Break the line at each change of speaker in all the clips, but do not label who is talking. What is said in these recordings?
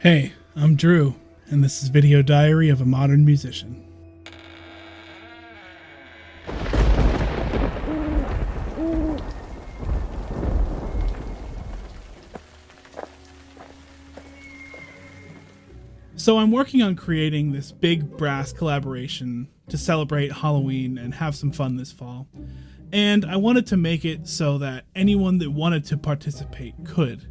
Hey, I'm Drew, and this is Video Diary of a Modern Musician. So I'm working on creating this big brass collaboration to celebrate Halloween and have some fun this fall. And I wanted to make it so that anyone that wanted to participate could.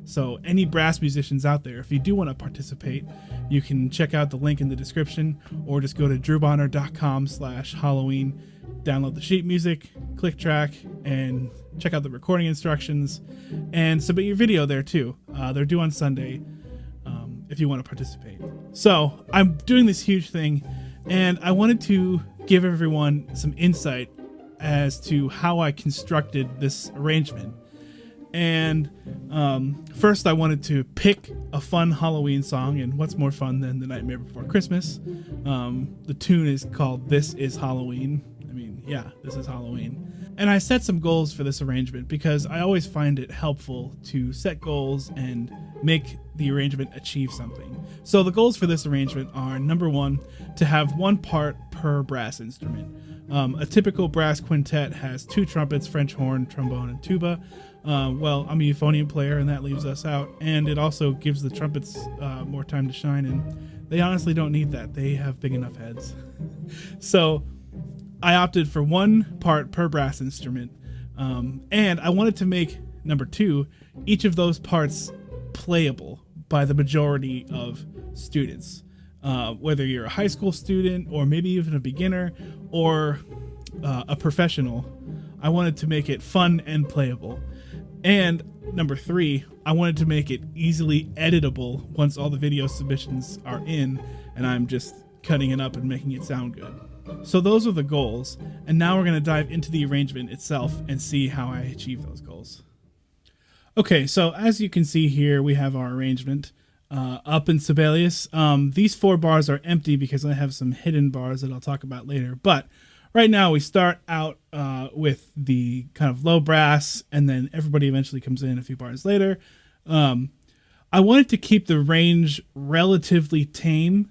So any brass musicians out there, if you do want to participate, you can check out the link in the description or just go to drewbonner.com/Halloween, download the sheet music, click track, and check out the recording instructions and submit your video there too. They're due on Sunday if you want to participate. So I'm doing this huge thing and I wanted to give everyone some insight as to how I constructed this arrangement. And first I wanted to pick a fun Halloween song, and what's more fun than The Nightmare Before Christmas? The tune is called This Is Halloween. I mean, yeah, this is Halloween. And I set some goals for this arrangement because I always find it helpful to set goals and make the arrangement achieve something. So the goals for this arrangement are, number one, to have one part per brass instrument. A typical brass quintet has two trumpets, French horn, trombone, and tuba. Well, I'm a euphonium player, and that leaves us out. And it also gives the trumpets more time to shine, and they honestly don't need that. They have big enough heads. So I opted for one part per brass instrument. And I wanted to make, number two, each of those parts playable by the majority of students. Whether you're a high school student or maybe even a beginner or a professional, I wanted to make it fun and playable. And number three, I wanted to make it easily editable once all the video submissions are in and I'm just cutting it up and making it sound good. So those are the goals, and now we're going to dive into the arrangement itself and see how I achieve those goals. Okay, so as you can see here, we have our arrangement up in Sibelius. These four bars are empty because I have some hidden bars that I'll talk about later, but right now we start out with the kind of low brass, and then everybody eventually comes in a few bars later. I wanted to keep the range relatively tame,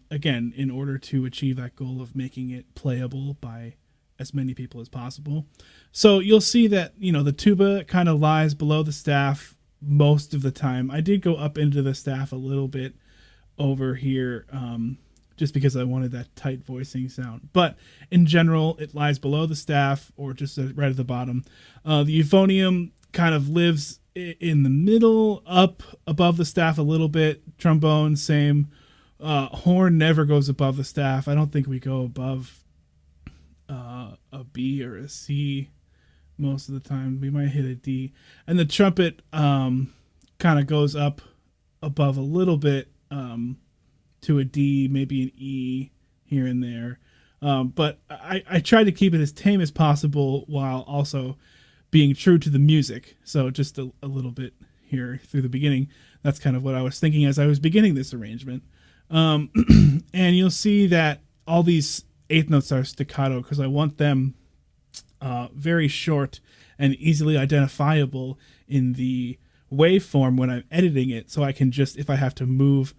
again, in order to achieve that goal of making it playable by as many people as possible. So you'll see that, the tuba kind of lies below the staff most of the time. I did go up into the staff a little bit over here, just because I wanted that tight voicing sound. But in general, it lies below the staff or just right at the bottom. The euphonium kind of lives in the middle, up above the staff a little bit. Trombone, same. Horn never goes above the staff. I don't think we go above a B or a C most of the time. We might hit a D. And the trumpet kind of goes up above a little bit to a D, maybe an E here and there. But I tried to keep it as tame as possible while also being true to the music. So just a little bit here through the beginning. That's kind of what I was thinking as I was beginning this arrangement. And you'll see that all these eighth notes are staccato because I want them very short and easily identifiable in the waveform when I'm editing it, so I can just, if I have to move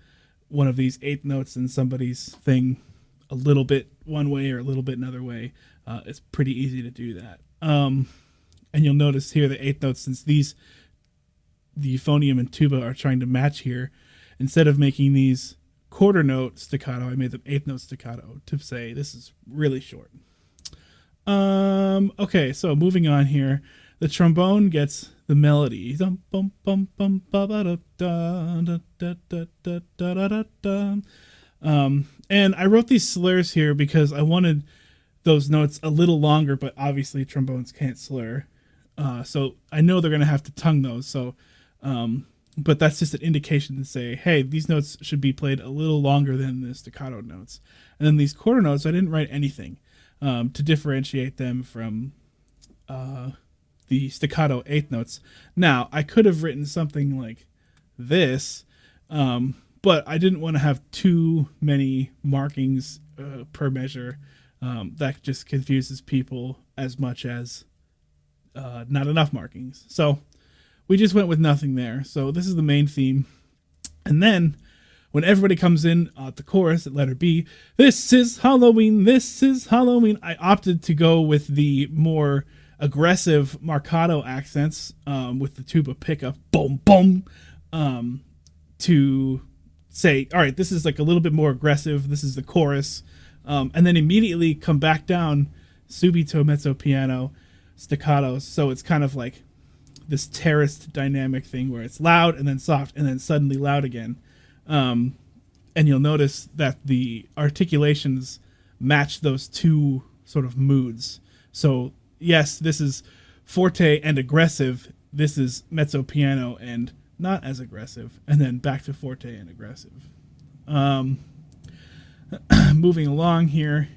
one of these eighth notes in somebody's thing a little bit one way or a little bit another way, it's pretty easy to do that. And you'll notice here the eighth notes, since the euphonium and tuba are trying to match here, instead of making these quarter note staccato, I made them eighth note staccato to say this is really short. Okay, so moving on here, the trombone gets the melody. And I wrote these slurs here because I wanted those notes a little longer, but obviously trombones can't slur. So I know they're going to have to tongue those. So, but that's just an indication to say, hey, these notes should be played a little longer than the staccato notes. And then these quarter notes, I didn't write anything to differentiate them from the staccato eighth notes. Now, I could have written something like this, but I didn't want to have too many markings per measure. That just confuses people as much as not enough markings. So we just went with nothing there. So this is the main theme. And then when everybody comes in at the chorus at letter B, this is Halloween, this is Halloween, I opted to go with the more aggressive marcato accents with the tuba pickup, boom, boom, to say, all right, this is like a little bit more aggressive. This is the chorus. And then immediately come back down, subito, mezzo piano, staccato. So it's kind of like this terraced dynamic thing where it's loud and then soft and then suddenly loud again. And you'll notice that the articulations match those two sort of moods. So yes, this is forte and aggressive. This is mezzo piano and not as aggressive. And then back to forte and aggressive. Moving along here,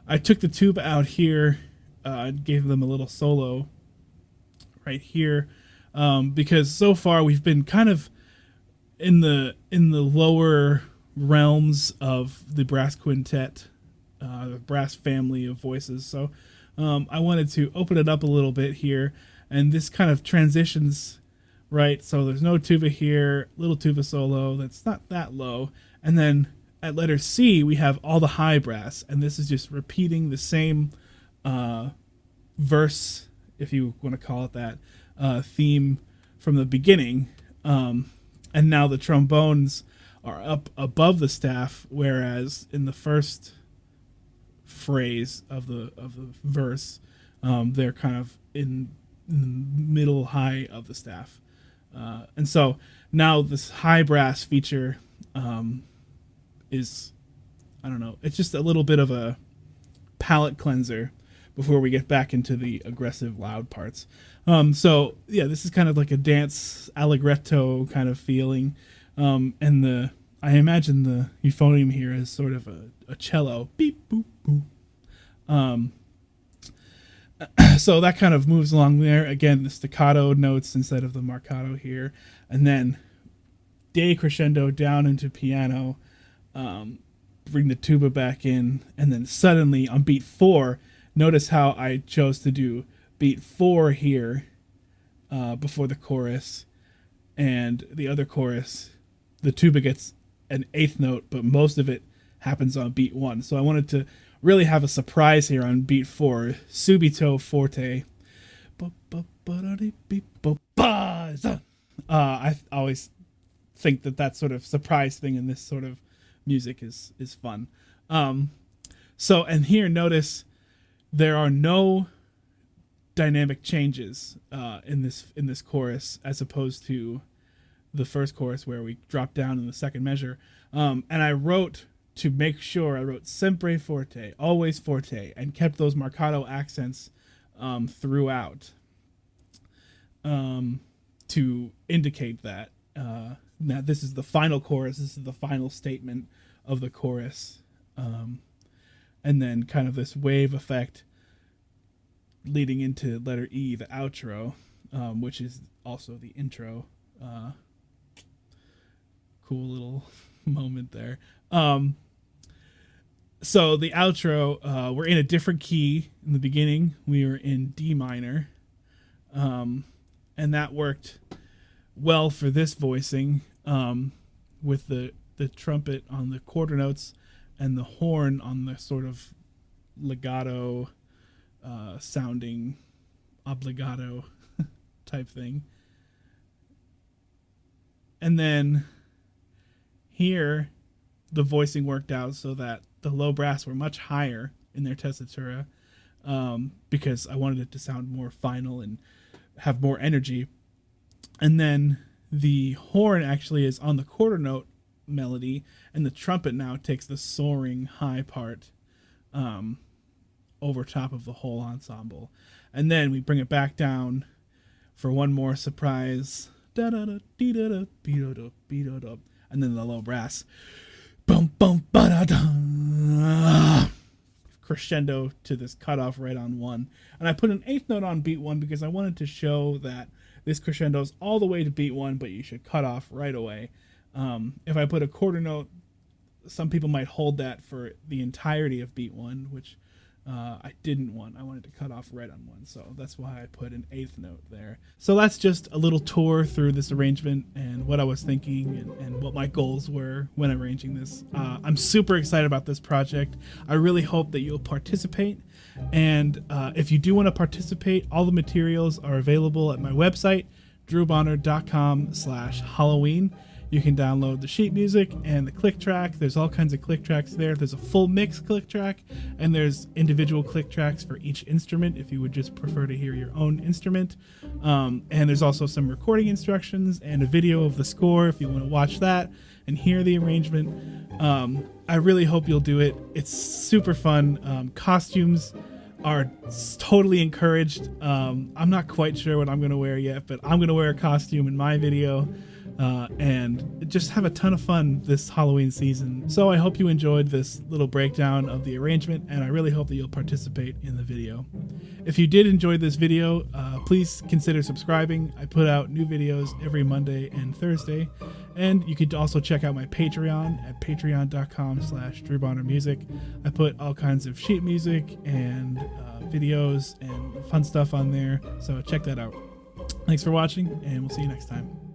I took the tuba out here, gave them a little solo right here, because so far we've been kind of in the lower realms of the brass quintet, the brass family of voices. So I wanted to open it up a little bit here, and this kind of transitions, right? So there's no tuba here, little tuba solo that's not that low, and then at letter C we have all the high brass, and this is just repeating the same verse, if you want to call it that, theme from the beginning. And now the trombones are up above the staff, whereas in the first phrase of the verse, they're kind of in the middle high of the staff. And so now this high brass feature is, I don't know, it's just a little bit of a palate cleanser before we get back into the aggressive loud parts. So yeah, this is kind of like a dance allegretto kind of feeling. And I imagine the euphonium here is sort of a cello. Beep, boop, boop. So that kind of moves along there. Again, the staccato notes instead of the marcato here. And then decrescendo down into piano. Bring the tuba back in. And then suddenly on beat 4, notice how I chose to do beat 4 here before the chorus, and the other chorus, the tuba gets an 8th note, but most of it happens on beat 1. So I wanted to really have a surprise here on beat 4, subito forte. I always think that sort of surprise thing in this sort of music is fun. So, and here notice there are no dynamic changes in this chorus, as opposed to the first chorus where we drop down in the second measure. And I wrote, to make sure, I wrote sempre forte, always forte, and kept those marcato accents throughout to indicate that now this is the final chorus, this is the final statement of the chorus. And then kind of this wave effect leading into letter E, the outro, which is also the intro. Cool little moment there. So the outro, we're in a different key. In the beginning, we were in D minor. And that worked well for this voicing, with the trumpet on the quarter notes and the horn on the sort of legato sounding obligato type thing. And then here the voicing worked out so that the low brass were much higher in their tessitura, because I wanted it to sound more final and have more energy. And then the horn actually is on the quarter note melody, and the trumpet now takes the soaring high part over top of the whole ensemble. And then we bring it back down for one more surprise. And then the low brass. Bum, bum, ba-da-da. Crescendo to this cutoff right on 1. And I put an 8th note on beat 1 because I wanted to show that this crescendo is all the way to beat 1, but you should cut off right away. If I put a quarter note, some people might hold that for the entirety of beat 1, which I didn't want. I wanted to cut off right on one, so that's why I put an eighth note there. So that's just a little tour through this arrangement and what I was thinking and what my goals were when arranging this. I'm super excited about this project. I really hope that you'll participate. And if you do want to participate, all the materials are available at my website, drewbonner.com/Halloween. You can download the sheet music and the click track. There's all kinds of click tracks there. There's a full mix click track, and there's individual click tracks for each instrument if you would just prefer to hear your own instrument. And there's also some recording instructions and a video of the score if you want to watch that and hear the arrangement. I really hope you'll do it. It's super fun. Costumes are totally encouraged. I'm not quite sure what I'm going to wear yet, but I'm going to wear a costume in my video. And just have a ton of fun this Halloween season. So I hope you enjoyed this little breakdown of the arrangement, and I really hope that you'll participate in the video. If you did enjoy this video, please consider subscribing. I put out new videos every Monday and Thursday, and you could also check out my Patreon at patreon.com/DrewBonnerMusic. I put all kinds of sheet music and videos and fun stuff on there, so check that out. Thanks for watching, and we'll see you next time.